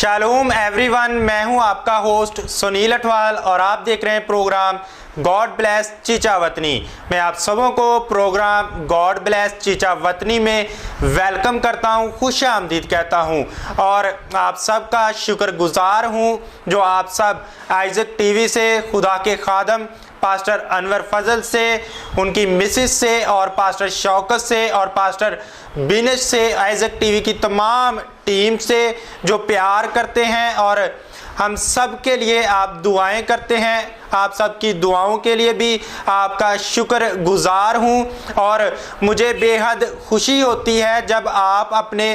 Shalom everyone, मैं हूं आपका होस्ट सुनील अठवाल और आप देख रहे हैं प्रोग्राम गॉड ब्लेस चीचा वतनी। मैं आप सबों को प्रोग्राम गॉड ब्लेस चीचा वतनी में वेलकम करता हूं, खुश आमदीद कहता हूं और आप सबका शुक्रगुजार हूं जो आप सब आइजक टीवी से खुदा के खादम पास्टर अनवर फजल से, उनकी मिसिस से और पास्टर शौकत से और पास्टर बिनश से, आइजक टीवी की तमाम टीम से जो प्यार करते हैं और हम सब के लिए आप दुआएं करते हैं। आप सबकी दुआओं के लिए भी आपका शुक्र गुजार हूँ और मुझे बेहद खुशी होती है जब आप अपने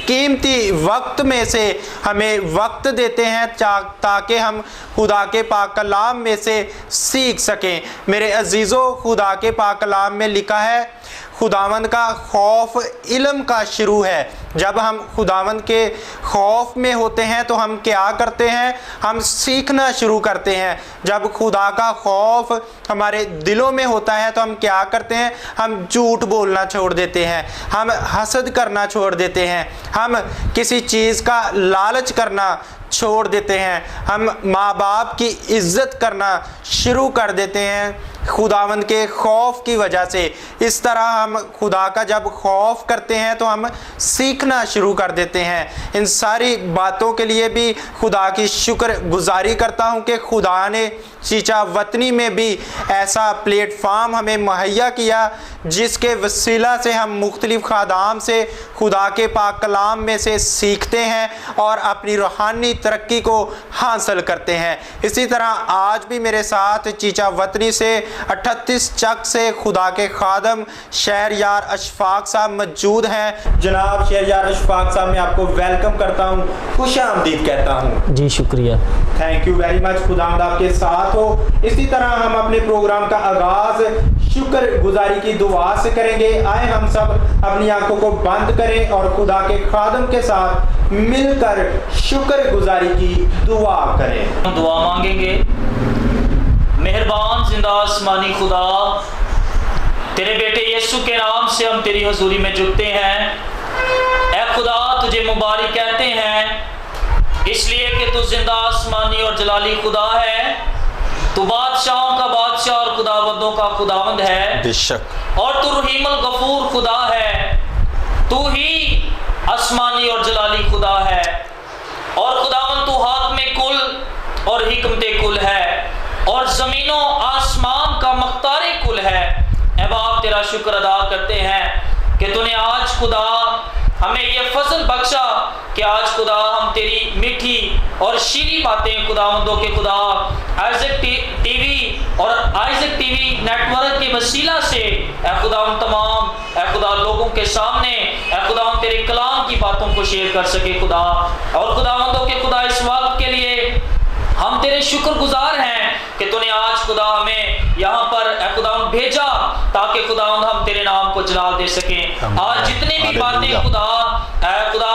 कीमती वक्त में से हमें वक्त देते हैं ताकि हम खुदा के पाक कलाम में से सीख सकें। मेरे अजीज़ों, खुदा के पाक कलाम में लिखा है खुदावंद का खौफ इल्म का शुरू है। जब हम खुदावंद के खौफ में होते हैं तो हम क्या करते हैं? हम सीखना शुरू करते हैं। जब खुदा का खौफ हमारे दिलों में होता है तो हम क्या करते हैं? हम झूठ बोलना छोड़ देते हैं, हम हसद करना छोड़ देते हैं, हम किसी चीज़ का लालच करना छोड़ देते हैं, हम माँ बाप की इज्जत करना शुरू कर देते हैं खुदावंद के खौफ की वजह से। इस तरह हम खुदा का जब खौफ करते हैं तो हम सीखना शुरू कर देते हैं। इन सारी बातों के लिए भी खुदा की शुक्र गुजारी करता हूँ कि खुदा ने चीचा वतनी में भी ऐसा प्लेटफार्म हमें मुहैया किया जिसके वसीला से हम मुख्तलिफ खादाम से खुदा के पाक कलाम में से सीखते हैं और अपनी रूहानी तरक्की को हासिल करते हैं। इसी तरह आज भी मेरे साथ चीचा वतनी से 38 चक से खुदा के खादम शहरयार अशफाक साहब मौजूद हैं। जनाब शहरयार अशफाक साहब, मैं आपको वेलकम करता हूँ, खुश आमदीद कहता हूँ। जी शुक्रिया, थैंक यू वेरी मच। खुदावंद आपके साथ हो। इसी तरह हम अपने प्रोग्राम का आगाज शुक्र गुजारी की दुआ से करेंगे। आए हम सब अपनी आंखों को बंद करें और खुदा के खादम के साथ मिलकर शुक्र गुजारी की दुआ करें। दुआ मांगेंगे। मेहरबान जिंदा आसमानी खुदा, तेरे बेटे यीशु के नाम से हम तेरी हजूरी में झुकते हैं। ऐ खुदा, तुझे मुबारक कहते हैं इसलिए कि तू जिंदा आसमानी और जलाली खुदा है। तू बादशाहों का बादशाह और खुदावंदों का खुदावंद है बेशक, और तू रहीमुल गफूर खुदा है। तू ही आसमानी और जलाली खुदा है और खुदावंद तू हाकिम कुल और हिकमते कुल है और जमीनों आसमान का मख्तारे कुल है। ऐ बाप, तेरा शुक्र अदा करते हैं कि तूने आज खुदा हमें ये फजल बख्शा कि आज खुदा हम तेरी मीठी और शीरी बातें खुदावंदों के खुदा आइजक टीवी और आइजक टीवी नेटवर्क के वसीला से ऐ खुदा तमाम ऐ खुदा लोगों के सामने ऐ खुदा तेरे कलाम की बातों को शेयर कर सके खुदा। और खुदावंदों के खुदा इस वक्त के लिए हम तेरे शुक्रगुजार हैं कि तूने आज खुदा हमें यहाँ पर खुदा भेजा ताकि खुदा हम तेरे नाम को जलाल दे सकें। आज जितनी भी बातें खुदा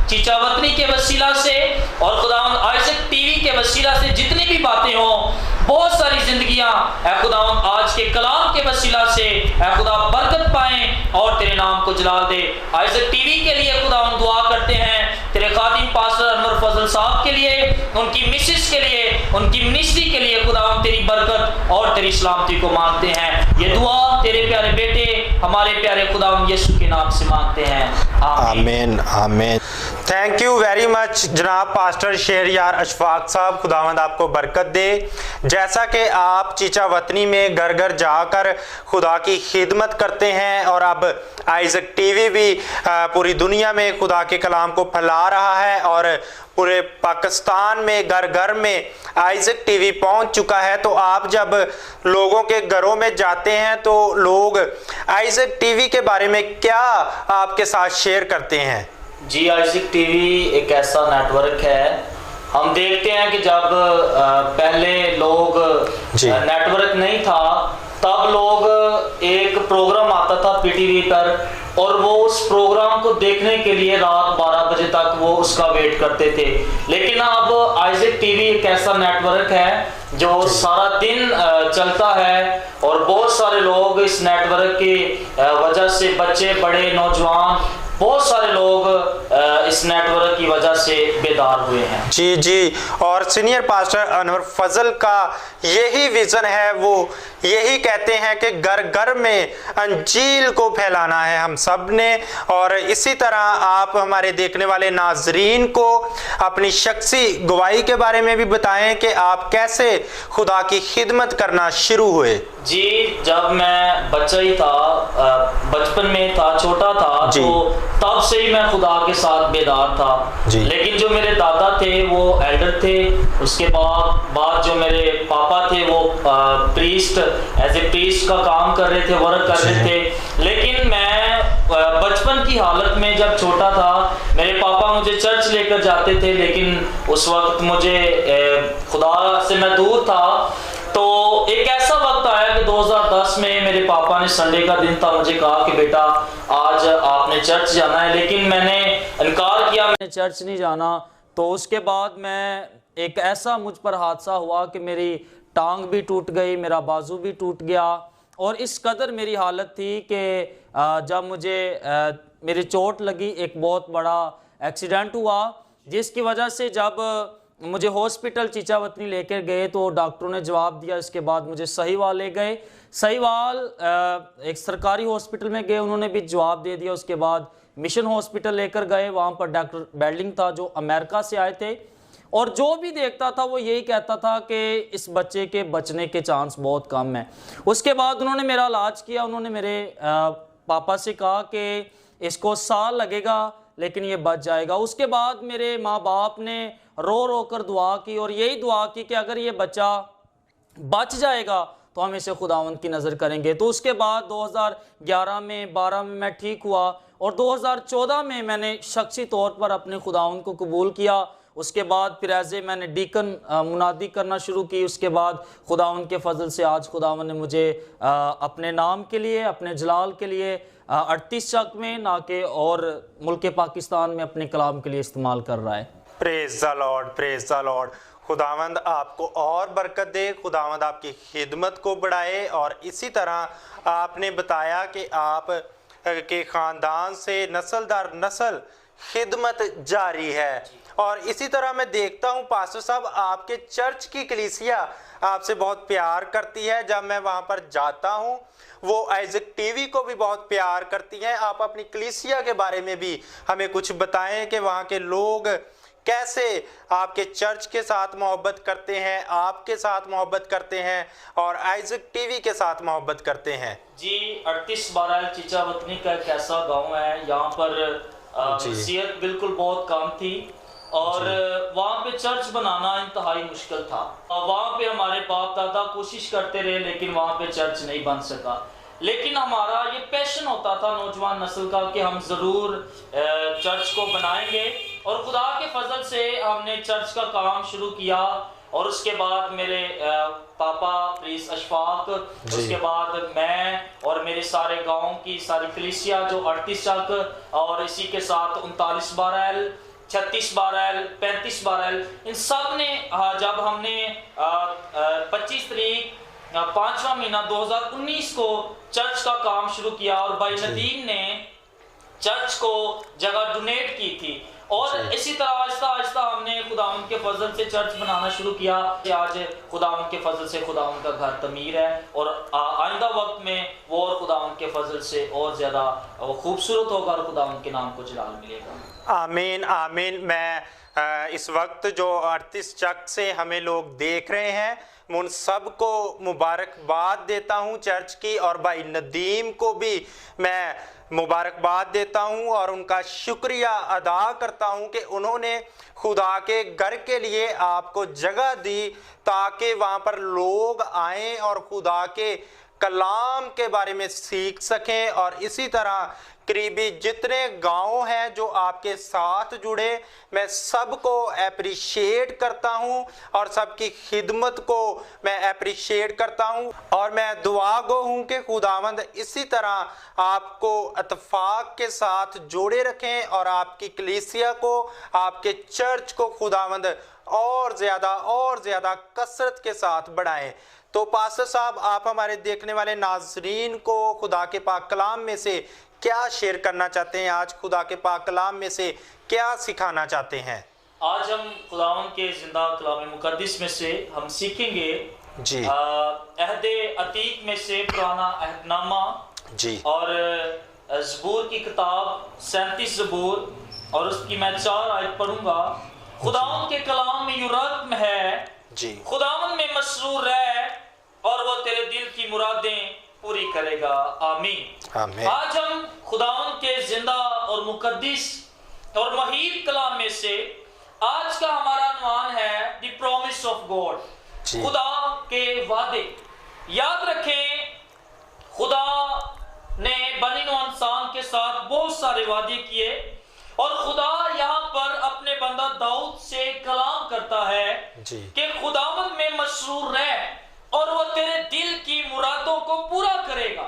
चीचा वतनी के वसीला से और खुदा आइजक टीवी के वसीला से जितनी भी बातें हों, बहुत सारी जिंदगियां खुदा आज के कलाम के वसीला से खुदा बरकत पाएं और तेरे नाम को जलाल दे। आइजक टीवी के लिए खुदा हम दुआ करते हैं, तेरे खादिम पास्टर अनवर फजल साहब के लिए, उनकी मिसिस के लिए, उनकी मिनिस्ट्री के लिए खुदा हम तेरी बरकत और तेरी सलामती को मांगते हैं। ये दुआ तेरे प्यारे बेटे हमारे प्यारे खुदा यीशु के नाम से मांगते हैं, आमीन आमीन। थैंक यू वेरी मच जनाब पास्टर शहरयार अशफाक साहब, खुदावंद आपको बरकत दे। जैसा कि आप चीचा वतनी में घर घर जाकर खुदा की खिदमत करते हैं और अब आइजक टीवी भी पूरी दुनिया में खुदा के कलाम को फैला रहा है और पूरे पाकिस्तान में घर घर में आइजक टीवी पहुंच चुका है, तो आप जब लोगों के घरों में जाते हैं तो लोग आइजक टीवी के बारे में क्या आपके साथ शेयर करते हैं? जी, आइजक टीवी एक ऐसा नेटवर्क है। हम देखते हैं कि जब पहले लोग नेटवर्क नहीं था तब लोग एक प्रोग्राम आता था पीटीवी पर और वो उस प्रोग्राम को देखने के लिए रात 12 बजे तक वो उसका वेट करते थे। लेकिन अब आइजक टीवी एक ऐसा नेटवर्क है जो सारा दिन चलता है और बहुत सारे लोग इस नेटवर्क की वजह से, बच्चे बड़े नौजवान बहुत सारे लोग इस नेटवर्क की वजह से बेदार हुए हैं। जी जी, और सीनियर पास्टर अनवर फजल का यही विजन है, वो यही कहते हैं कि घर घर में अंजील को फैलाना है हम सब ने। और इसी तरह आप हमारे देखने वाले नाजरीन को अपनी शख्सी गवाही के बारे में भी बताएं कि आप कैसे खुदा की खिदमत करना शुरू हुए। जी, जब मैं बच्चा ही था, बचपन में था, छोटा था, तो तब से ही मैं खुदा के साथ बेदार था। लेकिन जो मेरे दादा थे वो एल्डर थे, उसके बाद जो मेरे पापा थे वो प्रीस्ट, एज ए प्रीस्ट का काम कर रहे थे, वर्क कर रहे थे। लेकिन मैं बचपन की हालत में जब छोटा था, मेरे पापा मुझे चर्च लेकर जाते थे, लेकिन उस वक्त मुझे खुदा से मैं दूर था। तो एक ऐसा वक्त आया कि 2010 में मेरे पापा ने, संडे का दिन था, मुझे कहा कि बेटा आज आपने चर्च जाना है, लेकिन मैंने इनकार किया, मैंने चर्च नहीं जाना। तो उसके बाद एक ऐसा मुझ पर हादसा हुआ कि मेरी टांग भी टूट गई, मेरा बाजू भी टूट गया, और इस कदर मेरी हालत थी कि जब मुझे मेरी चोट लगी, एक बहुत बड़ा एक्सीडेंट हुआ, जिसकी वजह से जब मुझे हॉस्पिटल चीचावतनी लेकर गए तो डॉक्टरों ने जवाब दिया। इसके बाद मुझे सहीवाल ले गए, सहीवाल एक सरकारी हॉस्पिटल में गए, उन्होंने भी जवाब दे दिया। उसके बाद मिशन हॉस्पिटल लेकर गए, वहाँ पर डॉक्टर बेल्डिंग था जो अमेरिका से आए थे, और जो भी देखता था वो यही कहता था कि इस बच्चे के बचने के चांस बहुत कम हैं। उसके बाद उन्होंने मेरा इलाज किया, उन्होंने मेरे पापा से कहा कि इसको साल लगेगा लेकिन ये बच जाएगा। उसके बाद मेरे माँ बाप ने रो रो कर दुआ की, और यही दुआ की कि अगर ये बच्चा बच जाएगा तो हम इसे खुदावंद की नज़र करेंगे। तो उसके बाद 2011 में 12 में मैं ठीक हुआ, और 2014 में मैंने शख्सी तौर पर अपने खुदावंद को कबूल किया। उसके बाद फिर ऐसे मैंने डीकन मुनादी करना शुरू की। उसके बाद खुदावंद के फजल से आज खुदावंद ने मुझे अपने नाम के लिए, अपने जलाल के लिए 38 चक में ना के और मुल्क पाकिस्तान में अपने कलाम के लिए इस्तेमाल कर रहा है। Praise the Lord, praise the Lord. खुदावंद आपको और बरकत दे, खुदावंद आपकी खिदमत को बढ़ाए। और इसी तरह आपने बताया कि आप के ख़ानदान से नस्ल दर नस्ल खिदमत जारी है। और इसी तरह मैं देखता हूँ पास्टर साहब, आपके चर्च की कलीसिया आपसे बहुत प्यार करती है। जब मैं वहाँ पर जाता हूँ, वो आइजक टीवी को भी बहुत प्यार करती हैं। आप अपनी कलीसिया के बारे में भी हमें कुछ बताएं कि वहाँ के लोग कैसे आपके चर्च के साथ मोहब्बत करते हैं, आपके साथ मोहब्बत करते हैं और आइजक टीवी के साथ मोहब्बत करते हैं। जी, 38 बारह चीचावतनी का एक ऐसा गाँव है, यहाँ पर मसीहत बिल्कुल बहुत कम थी, और वहाँ पे चर्च बनाना इंतहाई मुश्किल था। वहाँ पे हमारे बाप दादा कोशिश करते रहे, लेकिन वहाँ पे चर्च नहीं बन सका। लेकिन हमारा ये पैशन होता था नौजवान नस्ल का कि हम ज़रूर चर्च को बनाएंगे, और खुदा के फजल से हमने चर्च का काम शुरू किया। और उसके बाद मेरे पापा प्रीस अशफाक, उसके बाद मैं और मेरे सारे गाँव की सारी कलीसिया जो 38 चक, और इसी के साथ 39 बारह 36 बारह 35 बारह, इन सब ने जब हमने 25 तारीख 5वां महीना 2019 को चर्च का काम शुरू किया, और भाई नदीम ने चर्च को जगह डोनेट की थी, और इसी तरह आहिस्ता आहिस्ता हमने खुदावंद के फजल से चर्च बनाना शुरू किया। आज खुदावंद के फजल से खुदावंद का घर तमीर है, और आइंदा वक्त में वो और खुदावंद के फजल से और ज़्यादा खूबसूरत होगा, और खुदावंद के नाम को जलाल मिलेगा। आमीन आमीन। मैं इस वक्त जो 38 चक से हमें लोग देख रहे हैं, मैं उन सब को मुबारकबाद देता हूं चर्च की, और भाई नदीम को भी मैं मुबारकबाद देता हूं और उनका शुक्रिया अदा करता हूं कि उन्होंने खुदा के घर के लिए आपको जगह दी ताकि वहां पर लोग आएं और खुदा के कलाम के बारे में सीख सकें। और इसी तरह करीबी जितने गांव हैं जो आपके साथ जुड़े, मैं सबको अप्रिशिएट करता हूं और सबकी खिदमत को मैं अप्रिशिएट करता हूं। और मैं दुआ गो हूं कि खुदावंद इसी तरह आपको इत्तेफाक के साथ जोड़े रखें और आपकी कलीसिया को, आपके चर्च को खुदावंद और ज़्यादा कसरत के साथ बढ़ाएं। तो पास्टर साहब, आप हमारे देखने वाले नाजरीन को खुदा के पाक कलाम में से क्या शेयर करना चाहते हैं? आज खुदा के पाक कलाम में से क्या सिखाना चाहते हैं? आज हम खुदावंद के जिंदा कलाम मुकद्दस में से हम सीखेंगे जी अहदे अतीक में से पुराना अहदनामा जी और ज़बूर की किताब 37 ज़बूर, और उसकी मैं 4 आयत पढ़ूंगा। खुदावंद के कलाम में यूं रत्म है, जी खुदावंद में मसरूर रह और वो तेरे दिल की मुरादें पूरी करेगा। आमीन। आमीन। आज हम खुदावंद के जिंदा और मुकद्दस और महीब कलाम में से आज का हमारा अनुमान है द प्रॉमिस ऑफ गॉड, खुदा के वादे। याद रखें, खुदा ने बनी नौ इंसान के साथ बहुत सारे वादे किए और खुदा यहाँ पर अपने बंदा दाऊद से कलाम करता है कि खुदावंद में मसरूर रह और वो तेरे दिल की मुरादों को पूरा करेगा।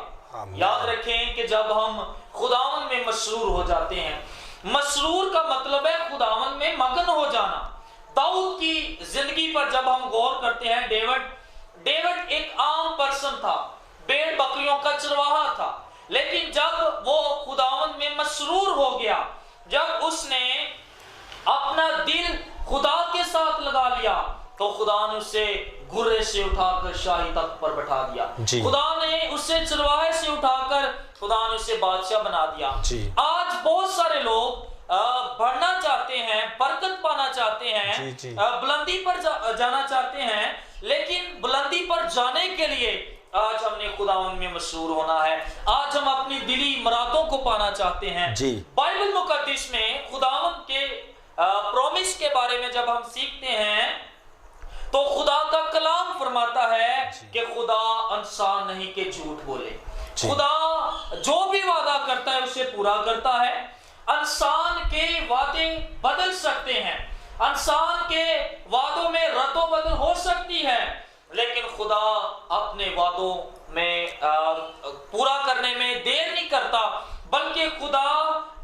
याद रखें कि जब हम खुदावंद में मसरूर हो जाते हैं, मसरूर का मतलब है खुदावंद में मगन हो जाना। दाऊद की जिंदगी पर जब हम गौर करते हैं, डेविड एक आम पर्सन था, भेड़ बकरियों का चरवाहा था, लेकिन जब वो खुदावंद में मसरूर हो गया, जब उसने अपना दिल खुदा के साथ लगा लिया, तो खुदा ने उसे गुर्रे से उठाकर शाही तख्त पर बैठा दिया। खुदा ने उसे चरवाहे से उठाकर खुदा ने उसे बादशाह बना दिया। आज बहुत सारे लोग बढ़ना चाहते हैं, बरकत पाना चाहते हैं, बुलंदी पर जाना चाहते हैं, लेकिन बुलंदी पर जाने के लिए आज हमने खुदावंद में मसरूर होना है। आज हम अपनी दिली मुरादों को पाना चाहते हैं। बाइबल मुकद्दस में खुदावंद के प्रॉमिस के बारे में जब हम सीखते हैं तो खुदा का कलाम फरमाता है कि खुदा इंसान नहीं के झूठ बोले। खुदा जो भी वादा करता है उसे पूरा करता है। इंसान के वादे बदल सकते हैं, इंसान के वादों में रद्दो बदल हो सकती है, लेकिन खुदा अपने वादों में पूरा करने में देर नहीं करता, बल्कि खुदा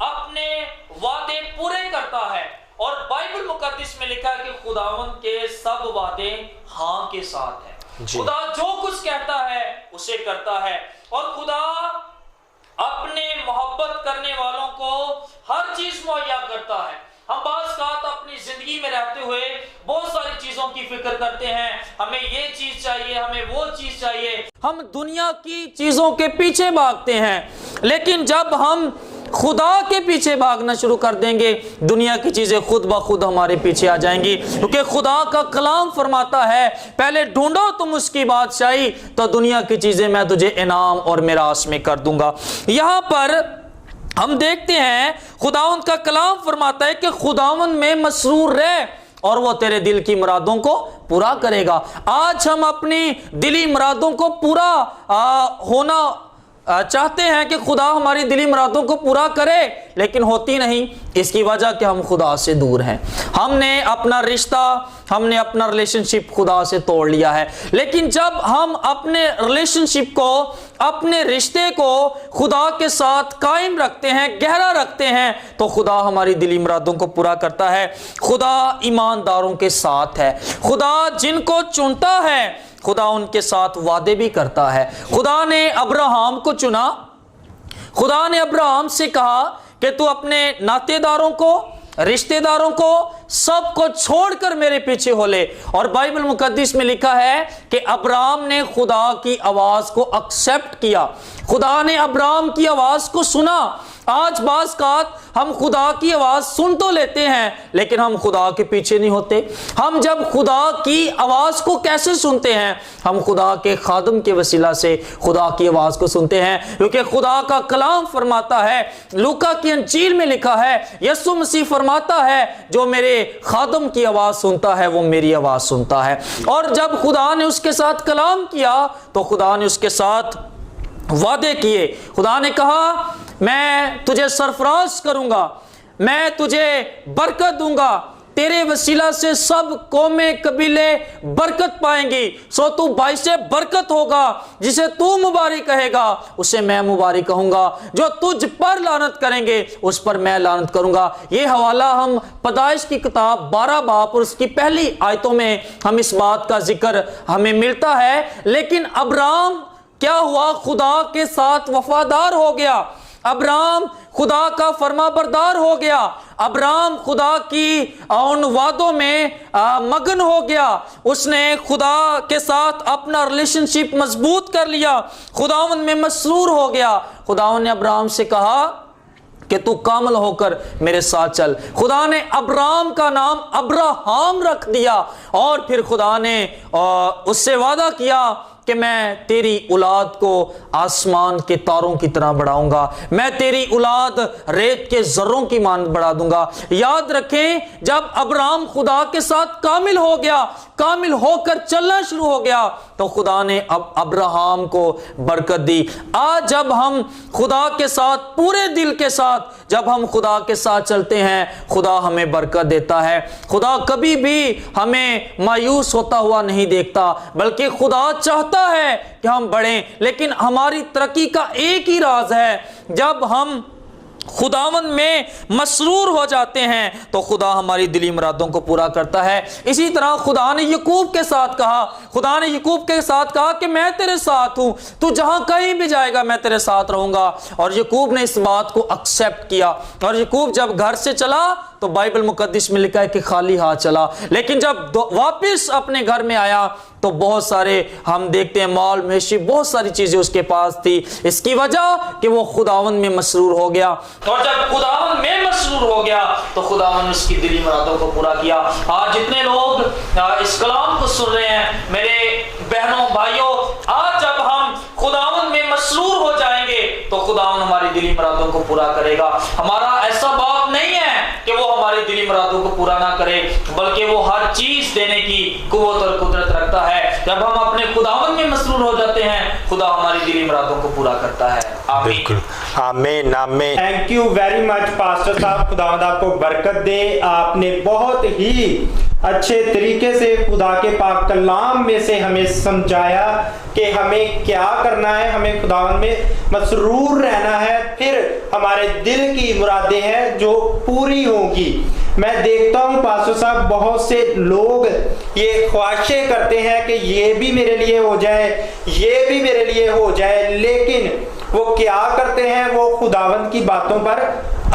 अपने वादे पूरे करता है। और बाइबल मुकद्दस में लिखा है कि खुदावंद के सब वादे हाँ के साथ है। खुदा जो कुछ कहता है उसे करता है, और खुदा अपने मोहब्बत करने वालों को हर चीज मुहैया करता है। हम बात अपनी जिंदगी में रहते हुए बहुत सारी चीजों की फिक्र करते हैं, हमें ये चीज चाहिए, हमें वो चीज चाहिए, हम दुनिया की चीजों के पीछे भागते हैं, लेकिन जब हम खुदा के पीछे भागना शुरू कर देंगे, दुनिया की चीजें खुद ब खुद हमारे पीछे आ जाएंगी। क्योंकि खुदा का कलाम फरमाता है, पहले ढूंढो तुम उसकी बादशाही, तो दुनिया की चीजें मैं तुझे इनाम और मिरास में कर दूंगा। यहां पर हम देखते हैं खुदावंद का कलाम फरमाता है कि खुदावंद में मसरूर रह और वो तेरे दिल की मुरादों को पूरा करेगा। आज हम अपनी दिली मुरादों को पूरा होना चाहते हैं कि खुदा हमारी दिली मुरादों को पूरा करे, लेकिन होती नहीं। इसकी वजह कि हम खुदा से दूर हैं, हमने अपना रिश्ता, हमने अपना रिलेशनशिप खुदा से तोड़ लिया है। लेकिन जब हम अपने रिलेशनशिप को, अपने रिश्ते को खुदा के साथ कायम रखते हैं, गहरा रखते हैं, तो खुदा हमारी दिली मुरादों को पूरा करता है। खुदा ईमानदारों के साथ है। खुदा जिनको चुनता है खुदा उनके साथ वादे भी करता है। खुदा ने अब्राहम को चुना, खुदा ने अब्राहम से कहा कि तू अपने नातेदारों को, रिश्तेदारों को, सबको छोड़कर मेरे पीछे हो ले। और बाइबल मुकद्दस में लिखा है कि अब्राहम ने खुदा की आवाज को एक्सेप्ट किया, खुदा ने अब्राहम की आवाज को सुना। आज बाज़ हम खुदा की आवाज सुन तो लेते हैं, लेकिन हम खुदा के पीछे नहीं होते। हम जब खुदा की आवाज को कैसे सुनते हैं? हम खुदा के खादम के वसीला से खुदा की आवाज को सुनते हैं, क्योंकि खुदा का कलाम फरमाता है, लूका की अंजील में लिखा है, यीशु मसीह फरमाता है, जो मेरे खादम की आवाज सुनता है वो मेरी आवाज सुनता है। और जब खुदा ने उसके साथ कलाम किया तो खुदा ने उसके साथ वादे किए। खुदा ने कहा, मैं तुझे सरफराज करूंगा, मैं तुझे बरकत दूंगा, तेरे वसीला से सब कौमें कबीले बरकत पाएंगी। सो तू भाई से बरकत होगा, जिसे तू मुबारक कहेगा उसे मैं मुबारक कहूंगा, जो तुझ पर लानत करेंगे उस पर मैं लानत करूंगा। ये हवाला हम पैदाइश की किताब 12 बाब और उसकी पहली आयतों में हम इस बात का जिक्र हमें मिलता है। लेकिन अब्राहम क्या हुआ? खुदा के साथ वफादार हो गया। अब्राहम खुदा का फरमाबरदार हो गया, अब्राहम खुदा की उन वादों में मगन हो गया, उसने खुदा के साथ अपना रिलेशनशिप मजबूत कर लिया, खुदावंद में मसरूर हो गया। खुदावंद ने अब्राहम से कहा कि तू कामल होकर मेरे साथ चल। खुदा ने अब्राहम का नाम अब्राहम रख दिया और फिर खुदा ने उससे वादा किया कि मैं तेरी औलाद को आसमान के तारों की तरह बढ़ाऊंगा, मैं तेरी औलाद रेत के जर्रों की मान बढ़ा दूंगा। याद रखें, जब अब्राहम खुदा के साथ कामिल हो गया, कामिल होकर चलना शुरू हो गया, तो खुदा ने अब अब्राहम को बरकत दी। आज जब हम खुदा के साथ पूरे दिल के साथ जब हम खुदा के साथ चलते हैं, खुदा हमें बरकत देता है। खुदा कभी भी हमें मायूस होता हुआ नहीं देखता, बल्कि खुदा चाहता है कि हम बढ़ें। लेकिन हमारी तरक्की का एक ही राज है, जब हम खुदावन में मसरूर हो जाते हैं तो खुदा हमारी दिली मुरादों को पूरा करता है। इसी तरह खुदा ने याकूब के साथ कहा, खुदा ने याकूब के साथ कहा कि मैं तेरे साथ हूं, तू जहां कहीं भी जाएगा मैं तेरे साथ रहूंगा। और याकूब ने इस बात को एक्सेप्ट किया, और याकूब जब घर से चला तो बाइबल मुकद्दस में लिखा है कि खाली हाथ चला, लेकिन जब वापस अपने घर में आया तो बहुत सारे हम देखते हैं माल मवेशी, बहुत सारी चीजें उसके पास थी। इसकी वजह कि वो खुदावन में मसरूर हो गया, और जब खुदावन में मसरूर हो गया तो खुदावन ने उसकी दिली मुरादों को पूरा किया। आज जितने लोग इस कलाम को सुन रहे हैं, मेरे बहनों भाइयों, आज जब हम खुदावन में मसरूर हो जाएंगे तो खुदावन हमारी दिली मुरादों को पूरा करेगा। हमारा ऐसा बाप नहीं है कि वो हमारी दिली मुरादों को पूरा ना करे, बल्कि वो हर चीज देने की कुव्वत और कुदरत रखता है। जब हम अपने खुदावन में मसरूर हो जाते हैं, खुदा हमारी दिली मुरादों को पूरा करता है। बिल्कुल, आमीन आमीन। Thank you very much pastor साहब, खुदावंद आपको बरकत दे। आपने बहुत ही अच्छे तरीके से खुदा के पाक कलाम में से हमें समझाया कि हमें क्या करना है, हमें खुदावंद में मसरूर रहना है, फिर हमारे दिल की मुरादें हैं जो पूरी होंगी। मैं देखता हूँ पास्टर साहब, बहुत से लोग ये ख्वाहिशें करते हैं कि ये भी मेरे लिए हो जाए, ये भी मेरे लिए हो जाए, लेकिन वो क्या करते हैं, वो खुदावंद की बातों पर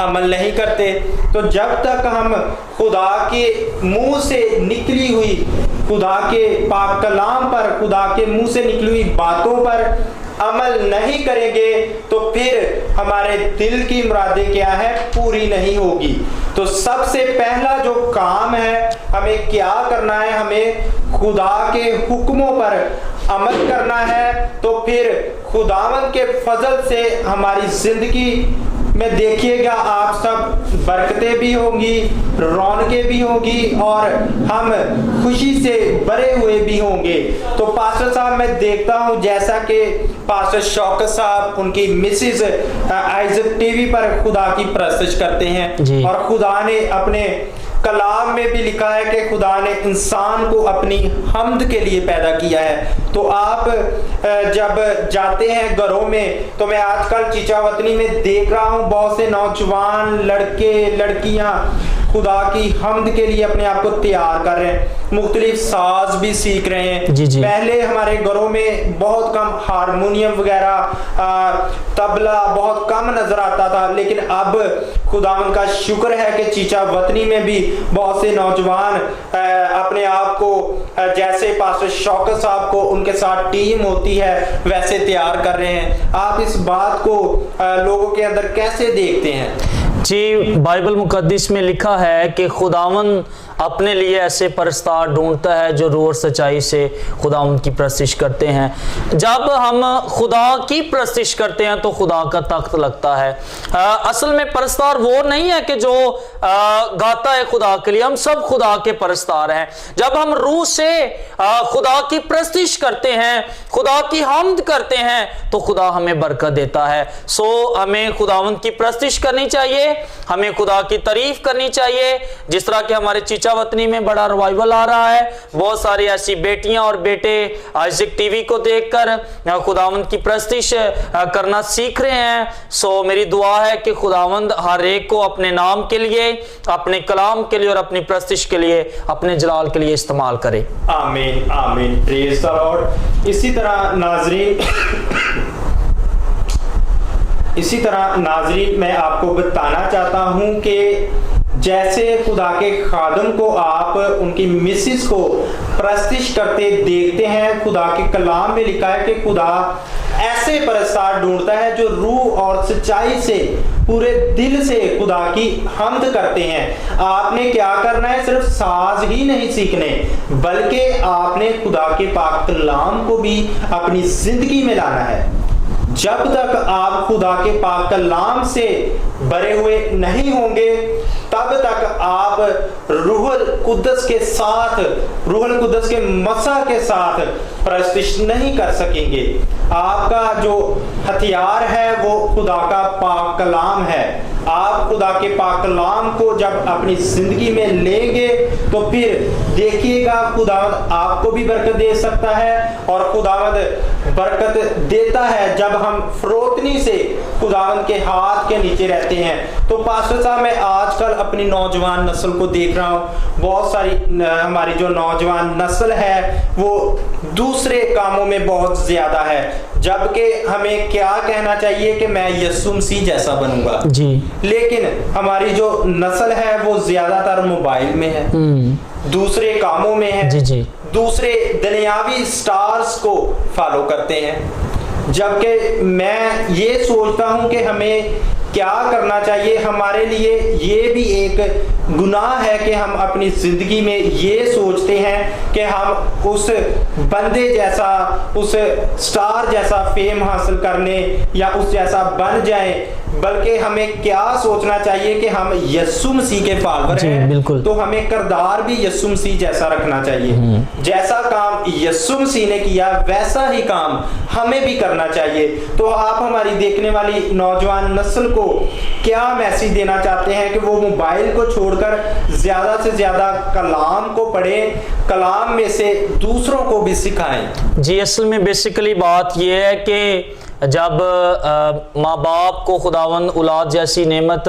अमल नहीं करते। तो जब तक हम खुदा के मुंह से निकली हुई, खुदा के पाक कलाम पर, खुदा के मुंह से निकली हुई बातों पर अमल नहीं करेंगे तो फिर हमारे दिल की मुरादें क्या है, पूरी नहीं होगी। तो सबसे पहला जो काम है, हमें क्या करना है, हमें खुदा के हुक्मों पर अमल करना है। तो फिर खुदावन के फजल से हमारी जिंदगी में देखिएगा आप सब बरकतें भी होंगी, रौनकें भी होंगी, और हम खुशी से भरे हुए भी होंगे। तो पास्टर साहब, मैं देखता हूं जैसा कि पास्टर शौकत साहब उनकी मिसेज आइजक टीवी पर खुदा की परस्तिश करते हैं, और खुदा ने अपने कलाम में भी लिखा है कि खुदा ने इंसान को अपनी हम्द के लिए पैदा किया है। तो आप जब जाते हैं घरों में, तो मैं आजकल चीचावतनी में देख रहा हूँ बहुत से नौजवान लड़के लड़कियां खुदा की हम्द के लिए अपने आप को तैयार कर रहे हैं, मुख्तलिफ साज भी सीख रहे हैं। जी जी। पहले हमारे घरों में बहुत कम हारमोनियम वगैरह, तबला बहुत कम नजर आता था, लेकिन अब खुदावन का शुक्र है कि चीचावतनी में भी बहुत से नौजवान अपने आप को जैसे पास्टर शौकत साहब को उनके साथ टीम होती है वैसे तैयार कर रहे हैं। आप इस बात को लोगों के अंदर कैसे देखते हैं? जी, बाइबल मुकद्दस में लिखा है कि खुदावन अपने लिए ऐसे परस्तार ढूंढता है जो रूह और सच्चाई से खुदावन की प्रस्तिश करते हैं। जब हम खुदा की प्रस्तिश करते हैं तो खुदा का तख्त लगता है। असल में परस्तार वो नहीं है कि जो गाता है खुदा के लिए, हम सब खुदा के परस्तार हैं। जब हम रूह से खुदा की प्रस्तिश करते हैं, खुदा की हम्द करते हैं, तो खुदा हमें बरकत देता है। सो हमें खुदावन की प्रस्तिश करनी चाहिए, हमें खुदा की तारीफ करनी चाहिए। जिस तरह के हमारे चीचावतनी में बड़ा रिवाइवल आ रहा है, बहुत सारी ऐसी बेटियां और बेटे आइजक टीवी को देखकर खुदावंद की प्रस्तिश करना सीख रहे हैं। सो मेरी दुआ है कि खुदावंद हर एक को अपने नाम के लिए, अपने कलाम के लिए और अपनी प्रस्तिश के लिए, अपने जलाल के लिए इस्तेमाल करे। आमीन आमीन, प्रेज द लॉर्ड। इसी तरह नाजरीन, इसी तरह नाजरीन मैं आपको बताना चाहता हूँ कि जैसे खुदा के खादम को आप उनकी मिसिस को परस्तिश करते देखते हैं, खुदा के कलाम में लिखा है कि खुदा ऐसे परस्तार ढूंढता है जो रूह और सच्चाई से पूरे दिल से खुदा की हम्द करते हैं। आपने क्या करना है, सिर्फ साज ही नहीं सीखने बल्कि आपने खुदा के पाक कलाम को भी अपनी जिंदगी में लाना है। जब तक आप खुदा के पाक कलाम से भरे हुए नहीं होंगे तब तक आप रूहुल कुद्दस के साथ, रूहुल कुद्दस के मसा के साथ परस्तिश नहीं कर सकेंगे। आपका जो हथियार है वो खुदा का पाक कलाम है। आप खुदा के पाक कलाम को जब अपनी जिंदगी में लेंगे तो फिर देखिएगा खुदावंद आपको भी बरकत दे सकता है, और खुदावंद बरकत देता है जब हम फरोतनी से खुदावंद के हाथ के नीचे रहते हैं। तो पास्टर साहब, मैं आजकल अपनी नौजवान नस्ल को देख रहा हूँ, बहुत सारी हमारी जो नौजवान नस्ल है वो दूसरे कामों में बहुत ज्यादा है, जबकि हमें क्या कहना चाहिए कि मैं यीशु मसीह जैसा बनूंगा जी, लेकिन हमारी जो नस्ल है वो ज्यादातर मोबाइल में है, दूसरे कामों में है, जी जी, दूसरे दुनियावी स्टार्स को फॉलो करते हैं। जबकि मैं ये सोचता हूं कि हमें क्या करना चाहिए। हमारे लिए ये भी एक गुनाह है कि हम अपनी जिंदगी में ये सोचते हैं कि हम उस बंदे जैसा, उस स्टार जैसा फेम हासिल करने या उस जैसा बन जाएं, बल्कि हमें क्या सोचना चाहिए कि हम यीशु मसीह के फॉलोअर हैं, बिल्कुल। तो हमें किरदार भी यीशु मसीह जैसा रखना चाहिए। जैसा काम यीशु मसीह ने किया वैसा ही काम हमें भी करना चाहिए। तो आप हमारी देखने वाली नौजवान नस्ल को क्या मैसेज देना चाहते हैं कि वो मोबाइल को छोड़कर ज्यादा से ज्यादा कलाम को पढ़ें, कलाम में से दूसरों को भी सिखाएं? जी, असल में बेसिकली बात यह है कि जब माँ बाप को खुदावंद औलाद जैसी नेमत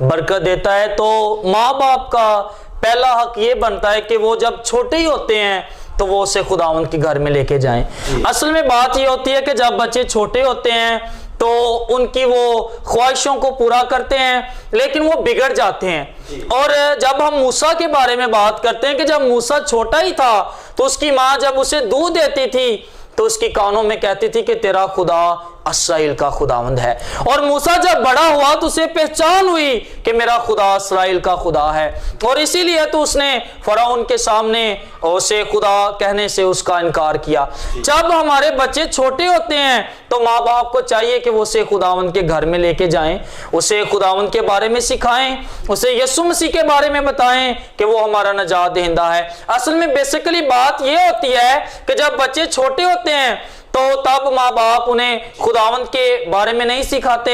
बरकत देता है तो माँ बाप का पहला हक ये बनता है कि वो जब छोटे ही होते हैं तो वो उसे खुदावंद के घर में लेके जाएं। असल में बात ये होती है कि जब बच्चे छोटे होते हैं तो उनकी वो ख्वाहिशों को पूरा करते हैं, लेकिन वो बिगड़ जाते हैं। और जब हम मूसा के बारे में बात करते हैं कि जब मूसा छोटा ही था तो उसकी माँ जब उसे दूध देती थी तो उसकी कानों में कहती थी कि तेरा खुदा इस्राएल का खुदावंद है। और मूसा जब बड़ा हुआ तो उसे पहचान हुई कि मेरा खुदा इस्राएल का खुदा है, और इसीलिए तो उसने फराउन के सामने उसे खुदा कहने से उसका इनकार किया। जब हमारे बच्चे छोटे होते हैं तो माँ बाप को चाहिए कि वो उसे खुदावंद के घर में लेके जाएं, उसे खुदावंद के बारे में सिखाएं, उसे यीशु मसीह के बारे में बताएं कि वो हमारा नजात दहिंदा है। असल में बेसिकली बात ये होती है कि जब बच्चे छोटे होते हैं तो तब माँ बाप उन्हें खुदावंद के बारे में नहीं सिखाते,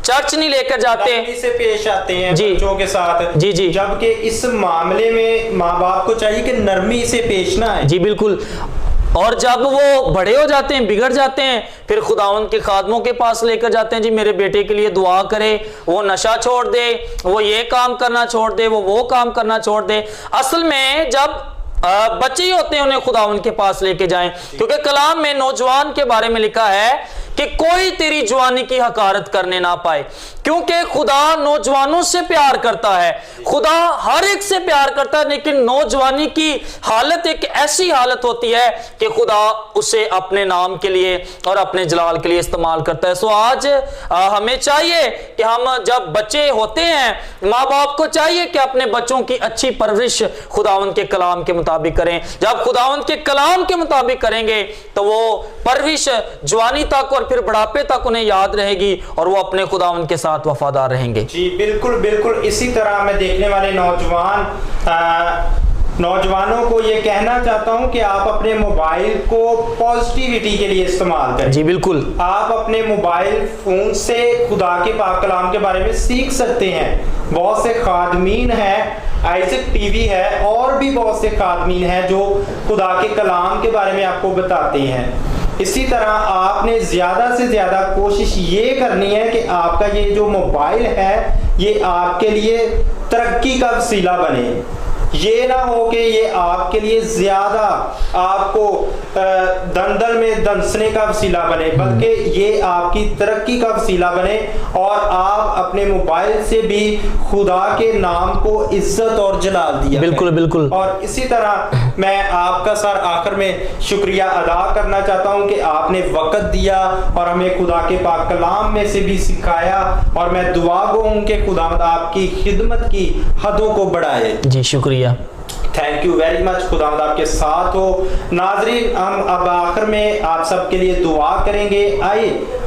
चर्च नहीं लेकर जाते, से पेश आते हैं बच्चों के साथ। जी जी, जबकि इस मामले में माँ बाप को चाहिए कि नरमी से पेश ना आए। जी बिल्कुल। और जब वो बड़े हो जाते हैं, बिगड़ जाते हैं, फिर खुदावंद के खादमों के पास लेकर जाते हैं, जी मेरे बेटे के लिए दुआ करे, वो नशा छोड़ दे, वो ये काम करना छोड़ दे, वो काम करना छोड़ दे। असल में जब बच्चे ही होते हैं उन्हें खुदावंद के पास लेके जाएं, क्योंकि कलाम में नौजवान के बारे में लिखा है कि कोई तेरी जवानी की हकारत करने ना पाए, क्योंकि खुदा नौजवानों से प्यार करता है, खुदा हर एक से प्यार करता है, लेकिन नौजवानी की हालत एक ऐसी हालत होती है कि खुदा उसे अपने नाम के लिए और अपने जलाल के लिए इस्तेमाल करता है। सो आज हमें चाहिए कि हम जब बच्चे होते हैं, माँ बाप को चाहिए कि अपने बच्चों की अच्छी परवरिश खुदावंद के कलाम के मुताबिक करें। जब खुदावंद के कलाम के मुताबिक करेंगे तो वो परवरिश जवानी तक और फिर बुढ़ापे तक उन्हें याद रहेगी और वो अपने खुदावंद के साथ वफादार रहेंगे। जी बिल्कुल बिल्कुल। इसी तरह मैं देखने वाले नौजवानों को ये कहना चाहता हूं कि आप अपने मोबाइल को पॉजिटिविटी के लिए इस्तेमाल करें। जी बिल्कुल। आप अपने मोबाइल फोन से खुदा के पाक कलाम के बारे में सीख सकते हैं। बहुत से खादमीन हैं, आइज़क टीवी है और भी बहुत से खादमीन हैं जो खुदा के कलाम के बारे में आपको बताते हैं। इसी तरह आपने ज़्यादा से ज़्यादा कोशिश ये करनी है कि आपका ये जो मोबाइल है ये आपके लिए तरक्की का वसीला बने। ये ना हो कि ये आपके लिए ज्यादा आपको दलदल में दंसने का वसीला बने, बल्कि ये आपकी तरक्की का वसीला बने और आप अपने मोबाइल से भी खुदा के नाम को इज्जत और जलाल दिया। बिल्कुल बिल्कुल। और इसी तरह मैं आपका सर आखिर में शुक्रिया अदा करना चाहता हूं कि आपने वक्त दिया और हमें खुदा के पाक कलाम में से भी सिखाया, और मैं दुआ गो हूं कि खुदावंद आपकी खिदमत की हदों को बढ़ाए। जी शुक्रिया। Thank you very much. खुदावंद आपके साथ हो। नाजरीन, हम अब आखिर में आप सबके लिए दुआ करेंगे।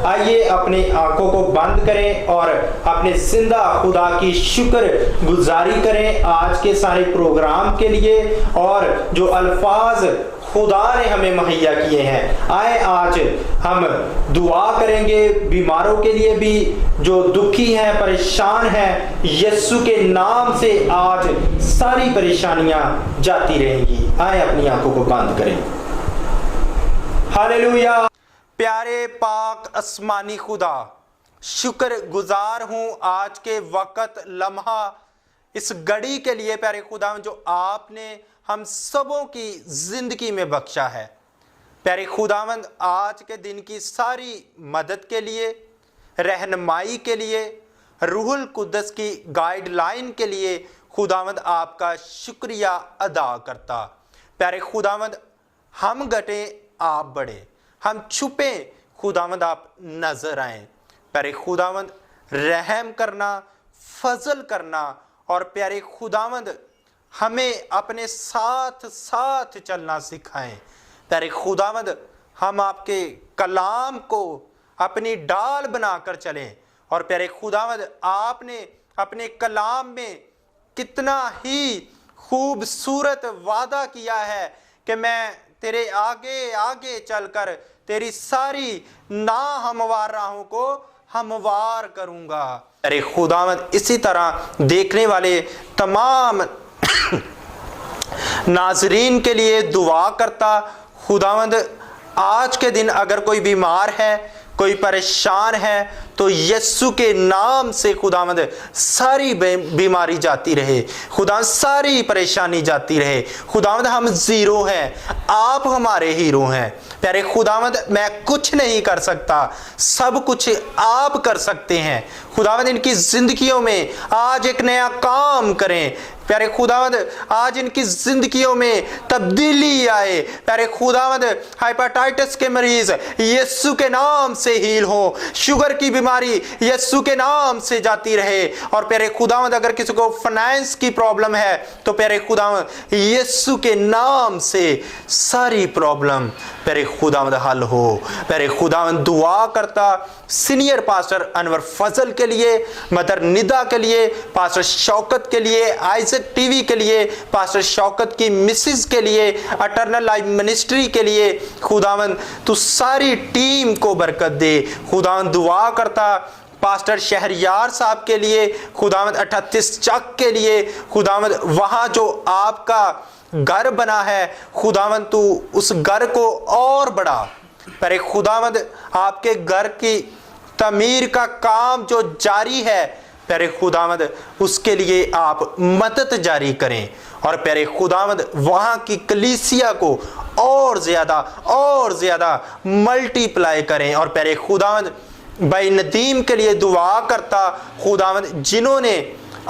आइए अपनी आंखों को बंद करें और अपने जिंदा खुदा की शुक्र गुजारी करें आज के सारे प्रोग्राम के लिए और जो अल्फाज खुदा ने हमें मुहैया किए हैं। आए आज हम दुआ करेंगे बीमारों के लिए भी, जो दुखी हैं, परेशान हैं। यीशु के नाम से आज सारी परेशानियां जाती रहेंगी। आए अपनी आंखों को बंद करें। हालेलुया। प्यारे पाक आसमानी खुदा, शुक्र गुजार हूं आज के वक्त, लम्हा, इस घड़ी के लिए प्यारे खुदा जो आपने हम सबों की जिंदगी में बख्शा है। प्यारे खुदावंद, आज के दिन की सारी मदद के लिए, रहनुमाई के लिए, रूहुल कुद्दस की गाइडलाइन के लिए खुदावंद आपका शुक्रिया अदा करता। प्यारे खुदावंद, हम घटे आप बढ़े, हम छुपे खुदावंद आप नजर आए। प्यारे खुदावंद, रहम करना, फजल करना, और प्यारे खुदावंद हमें अपने साथ साथ चलना सिखाएं। प्यारे खुदावंद, हम आपके कलाम को अपनी डाल बनाकर चलें। और प्यारे खुदावंद, आपने अपने कलाम में कितना ही खूबसूरत वादा किया है कि मैं तेरे आगे आगे चलकर तेरी सारी ना हमवार राहों को हमवार करूंगा। अरे खुदावंद, इसी तरह देखने वाले तमाम नाजरीन के लिए दुआ करता। खुदावंद, आज के दिन अगर कोई बीमार है, कोई परेशान है, तो यीशु के नाम से खुदावंद सारी बीमारी जाती रहे, खुदा सारी परेशानी जाती रहे। खुदावंद, हम जीरो हैं, आप हमारे हीरो हैं। प्यारे खुदावंद, मैं कुछ नहीं कर सकता, सब कुछ आप कर सकते हैं। खुदावंद, इनकी जिंदगियों में आज एक नया काम करें। प्यारे खुदावंद, आज इनकी जिंदगियों में तब्दीली आए। प्यारे खुदावंद, हाइपेटाइटिस के मरीज यीशु के नाम से हील हो, शुगर की बीमारी यीशु के नाम से जाती रहे। और प्यारे खुदावंद, अगर किसी को फाइनेंस की प्रॉब्लम है तो प्यारे खुदावंद यीशु के नाम से सारी प्रॉब्लम प्यारे खुदावंद हल हो। प्यारे खुदावंद, दुआ करता सीनियर पास्टर अनवर फजल के लिए, मदर निदा के लिए, पास्टर शौकत के लिए, आइजक टीवी के लिए, पास्टर शौकत की मिसेस के लिए, अटर्नल लाइफ मिनिस्ट्री के लिए। खुदावंद, तू सारी टीम को बरकत दे। खुदावंद, दुआ करता पास्टर शहरियार साहब के लिए, खुदावंद 38 चक के लिए। खुदावंद, वहां जो आपका घर बना है, खुदावंद तू उस घर को और बढ़ा। पर खुदावंद, आपके घर की तमीर का काम जो जारी है, प्यारे खुदावंद उसके लिए आप मदद जारी करें। और प्यारे खुदावंद, वहां की कलीसिया को और ज्यादा मल्टीप्लाई करें। और प्यारे खुदावंद, भाई नदीम के लिए दुआ करता। खुदावंद, जिन्होंने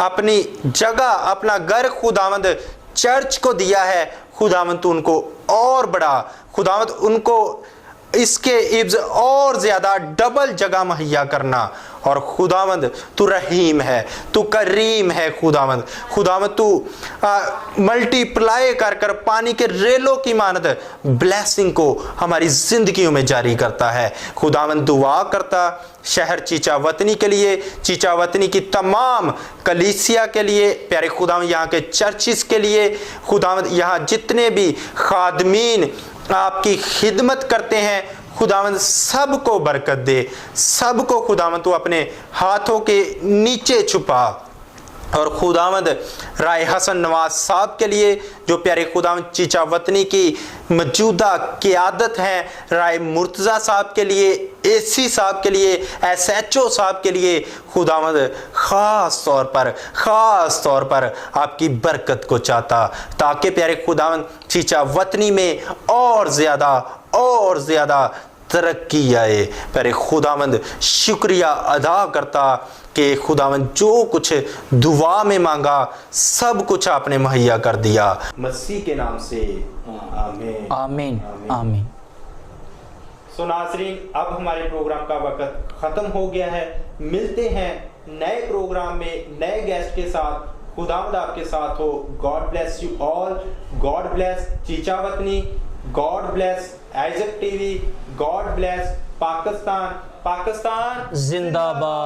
अपनी जगह, अपना घर खुदावंद चर्च को दिया है, खुदावंद तू उनको और बढ़ा। खुदावंद, उनको इसके इब्ज और ज्यादा डबल जगह मुहैया करना। और खुदावंद, तू रहीम है, तू करीम है। खुदावंद तू मल्टीप्लाई कर कर पानी के रेलों की मानद ब्लेसिंग को हमारी जिंदगियों में जारी करता है। खुदावंद, दुआ करता शहर चीचावतनी के लिए, चीचावतनी की तमाम कलीसिया के लिए, प्यारे खुदावंद यहाँ के चर्चिस के लिए। खुदावंद, यहाँ जितने भी खादमीन आपकी खिदमत करते हैं, खुदावंद सबको बरकत दे, सबको खुदावंद तू अपने हाथों के नीचे छुपा। और खुदावंद राय हसन नवाज साहब के लिए, जो प्यारे खुदावंद चीचा वतनी की मौजूदा क़यादत हैं, राय मुर्तज़ा साहब के लिए, एसी साहब के लिए, SHO साहब के लिए खुदावंद ख़ास तौर पर आपकी बरकत को चाहता, ताकि प्यारे खुदावंद चीचा वतनी में और ज़्यादा तरक्की आए। प्यारे खुदावंद शुक्रिया अदा करता कि खुदावंद जो कुछ दुआ में मांगा सब कुछ आपने मुहैया कर दिया, मसीह के नाम से आमीन आमीन आमीन। सो नाज़रीन, अब हमारे प्रोग्राम का वक्त ख़त्म हो गया है। मिलते हैं नए प्रोग्राम में नए गेस्ट के साथ। खुदावंद आपके साथ हो। God bless you all. God bless Chichawatni. God bless Isaac TV. God bless Pakistan. जिंदाबाद।